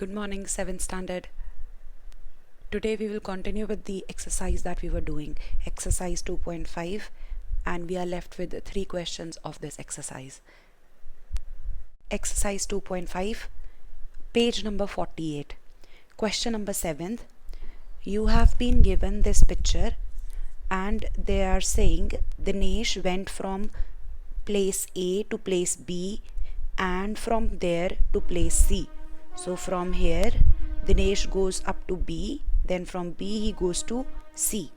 Good morning, 7th standard. Today we will continue with the exercise that we were doing, exercise 2.5, and we are left with 3 questions of this exercise. Exercise 2.5, page number 48. Question number 7. You have been given this picture and they are saying Dinesh went from place A to place B and from there to place C. So from here Dinesh goes up to B, then from B he goes to C.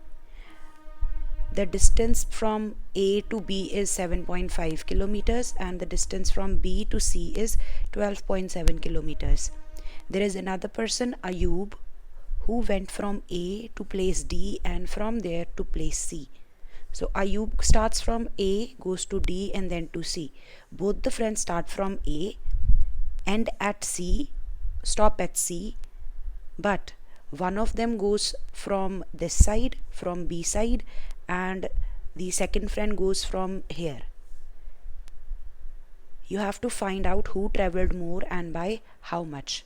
The distance from A to B is 7.5 kilometers and the distance from B to C is 12.7 kilometers. There is another person, Ayub, who went from A to place D and from there to place C. So Ayub starts from A, goes to D and then to C. Both the friends start from A, end at C, stop at C, but one of them goes from this side, from B side, and the second friend goes from here. You have to find out who traveled more and by how much.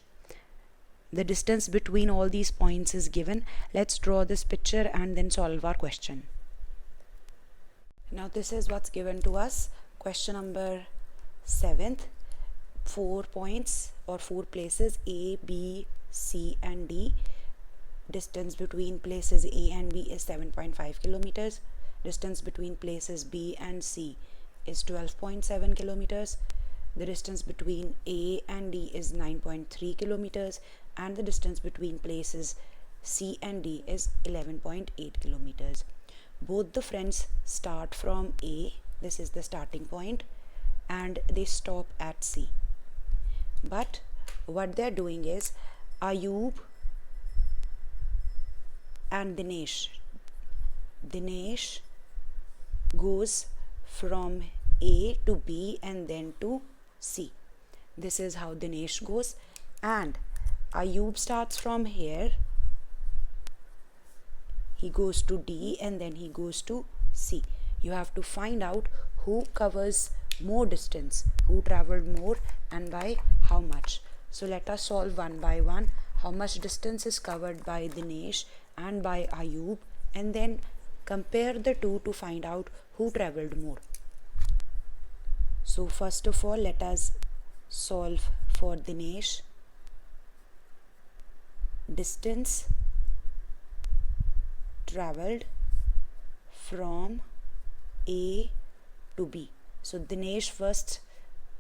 The distance between all these points is given. Let's draw this picture and then solve our question. Now this is what's given to us. Question number 7. 4 points or 4 places, A, B, C and D. Distance between places A and B is 7.5 kilometers. Distance between places B and C is 12.7 kilometers. The distance between A and D is 9.3 kilometers and the distance between places C and D is 11.8 kilometers. Both the friends start from A, this is the starting point, and they stop at C. But what they are doing is Ayub and Dinesh goes from A to B and then to C. This is how Dinesh goes, and Ayub starts from here, he goes to D and then he goes to C. You have to find out who covers more distance, who traveled more and by how much. So let us solve one by one. How much distance is covered by Dinesh and by Ayub, and then compare the two to find out who traveled more. So first of all, let us solve for Dinesh. Distance traveled from A to B. So Dinesh first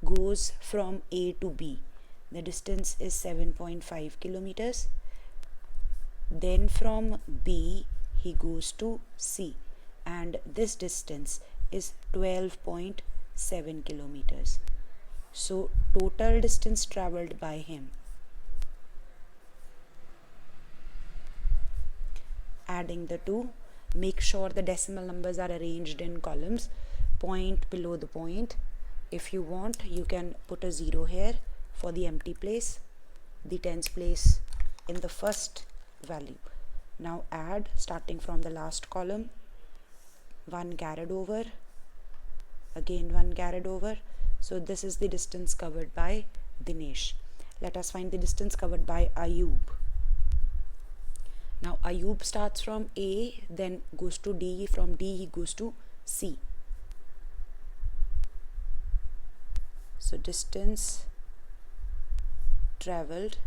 goes from A to B. The distance is 7.5 kilometers. Then from B he goes to C and this distance is 12.7 kilometers. So total distance traveled by him, adding the two, make sure the decimal numbers are arranged in columns, point below the point. If you want, you can put a 0 here for the empty place, the tens place in the first value. Now add, starting from the last column, 1 carried over, again 1 carried over. So this is the distance covered by Dinesh. Let us find the distance covered by Ayub. Now Ayub starts from A, then goes to D, from D he goes to C. So distance traveled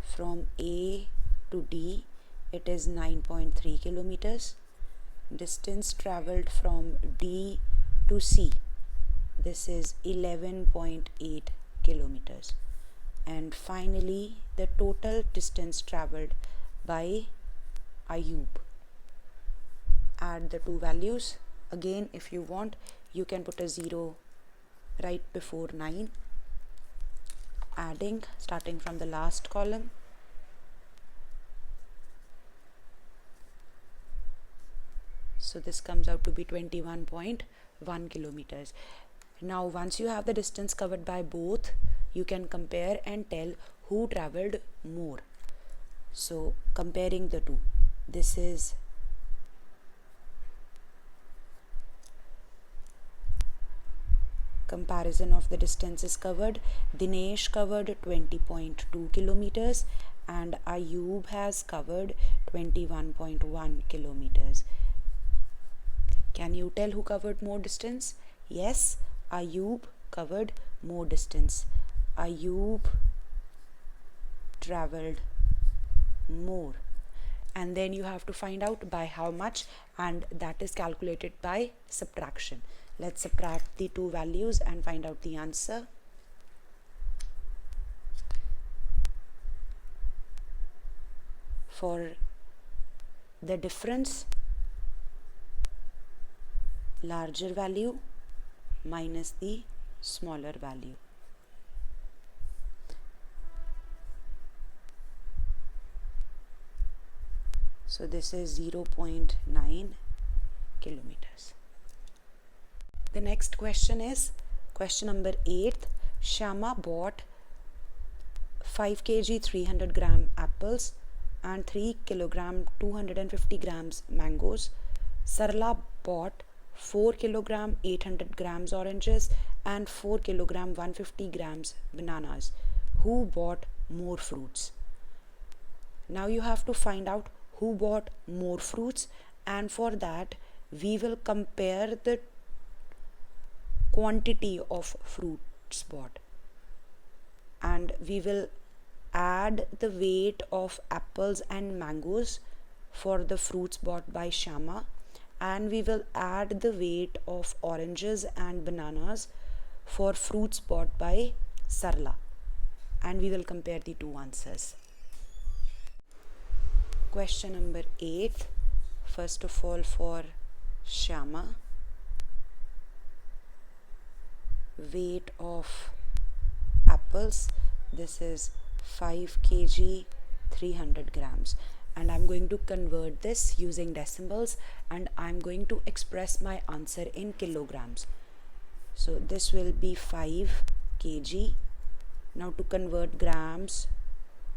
from A to D, it is 9.3 kilometers. Distance traveled from D to C, this is 11.8 kilometers. And finally the total distance traveled by Ayub. Add the two values. Again, if you want, you can put a 0 right before 9. Adding, starting from the last column. So this comes out to be 21.1 kilometers. Now once you have the distance covered by both, you can compare and tell who traveled more. So comparing the two, this is Comparison of the distances covered. Dinesh covered 20.2 kilometers and Ayub has covered 21.1 kilometers. Can you tell who covered more distance? Yes, Ayub covered more distance. Ayub traveled more. And then you have to find out by how much, and that is calculated by subtraction. Let's subtract the two values and find out the answer. For the difference, larger value minus the smaller value. So this is 0.9 kilometers. The next question is question number 8. Shyama bought 5 kg 300 gram apples and 3 kilogram 250 grams mangoes. Sarla bought 4 kilogram 800 grams oranges and 4 kilogram 150 grams bananas. Who bought more fruits? Now you have to find out who bought more fruits, and for that we will compare the quantity of fruits bought, and we will add the weight of apples and mangoes for the fruits bought by Shyama, and we will add the weight of oranges and bananas for fruits bought by Sarla, and we will compare the two answers. Question number 8. First of all, for Shyama, weight of apples, this is 5 kg 300 grams, and I'm going to convert this using decimals, and I'm going to express my answer in kilograms. So this will be 5 kg. Now to convert grams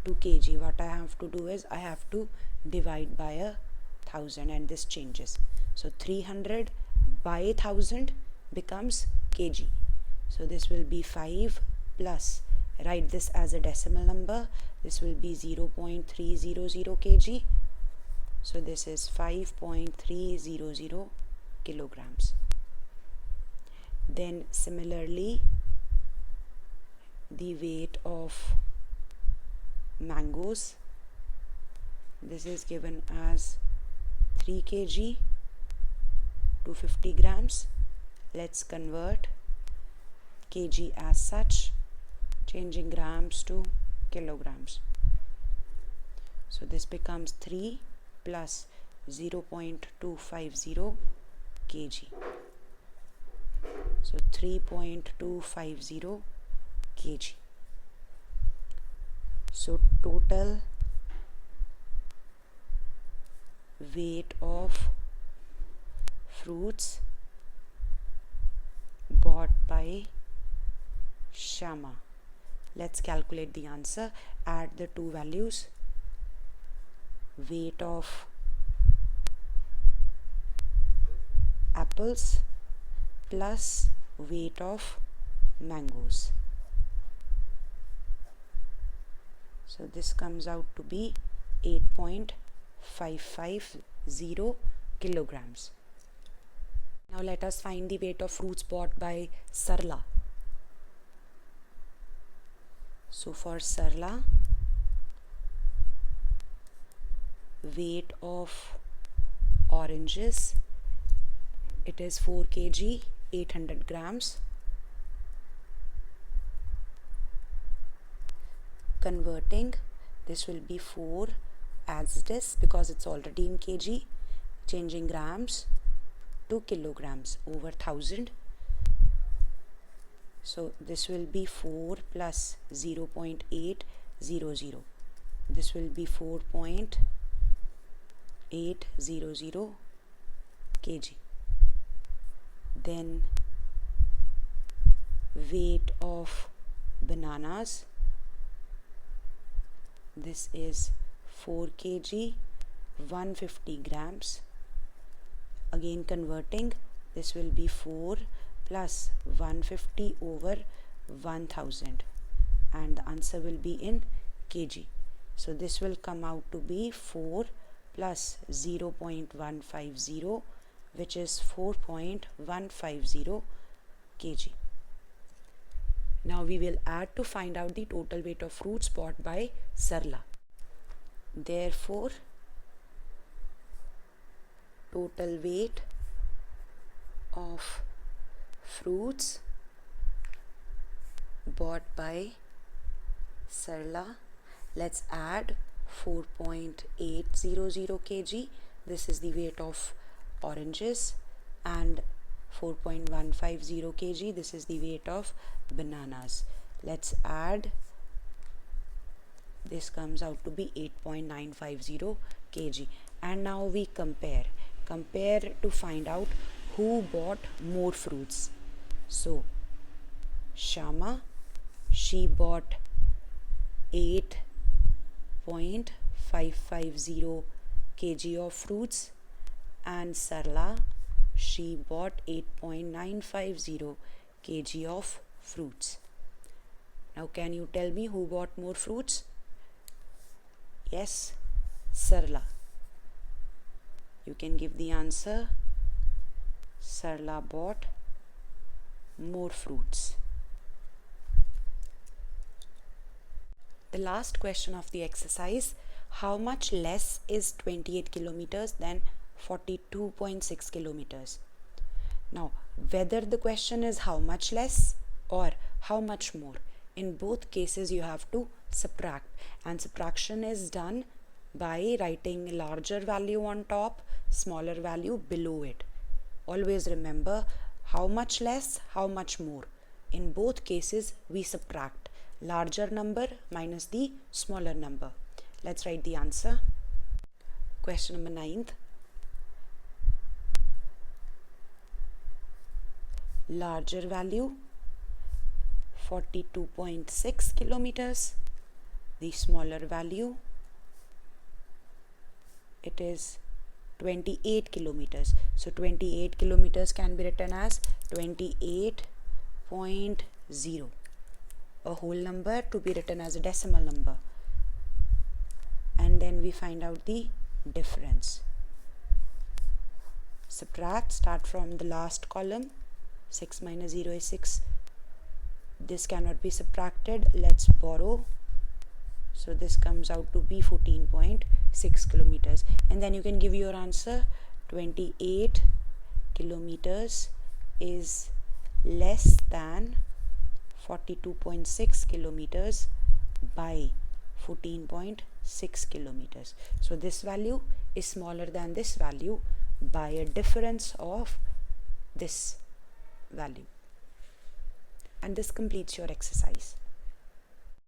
to kg, what I have to do is I have to divide by 1000, and this changes. So 300 by 1000 becomes kg. So this will be 5 plus, write this as a decimal number, this will be 0.300 kg. So this is 5.300 kilograms. Then similarly, the weight of mangoes, this is given as 3 kg to 50 grams. Let's convert kg as such, changing grams to kilograms. So this becomes 3 plus 0.250 kg. So 3.250 kg. So total weight of fruits bought by Shyama. Let's calculate the answer. Add the two values. Weight of apples plus weight of mangoes. So this comes out to be 8.550 kilograms. Now let us find the weight of fruits bought by Sarla. So for Sarla, weight of oranges, it is 4 kg 800 grams. Converting, this will be 4 as it is because it's already in kg, changing grams to kilograms over 1000. So this will be 4 plus 0.800. This will be 4.800 kg. Then weight of bananas, this is 4 kg 150 grams. Again converting, this will be 4 plus 150 over 1000, and the answer will be in kg. So this will come out to be 4 plus 0.150, which is 4.150 kg. Now we will add to find out the total weight of fruits bought by Sarla. Therefore, total weight of fruits bought by Sarla, let's add 4.800 kg. This is the weight of oranges, and 4.150 kg. This is the weight of bananas. Let's add. This comes out to be 8.950 kg. And now we compare to find out who bought more fruits. So Shama, she bought 8.550 kg of fruits, and Sarla, she bought 8.950 kg of fruits. Now can you tell me who bought more fruits? Yes, Sarla. You can give the answer. Sarla bought more fruits. The last question of the exercise: how much less is 28 kilometers than 42.6 kilometers? Now, whether the question is how much less or how much more, in both cases you have to subtract, and subtraction is done by writing larger value on top, smaller value below it. Always remember, how much less, how much more. In both cases we subtract larger number minus the smaller number. Let's write the answer. Question number 9th. Larger value 42.6 kilometers. The smaller value, it is 28 kilometers. So 28 kilometers can be written as 28.0, a whole number to be written as a decimal number. And then we find out the difference. Subtract, start from the last column. 6 minus 0 is 6. This cannot be subtracted. Let's borrow. So this comes out to be 14.6 kilometers. And then you can give your answer. 28 kilometers is less than 42.6 kilometers by 14.6 kilometers. So this value is smaller than this value by a difference of this value. And this completes your exercise.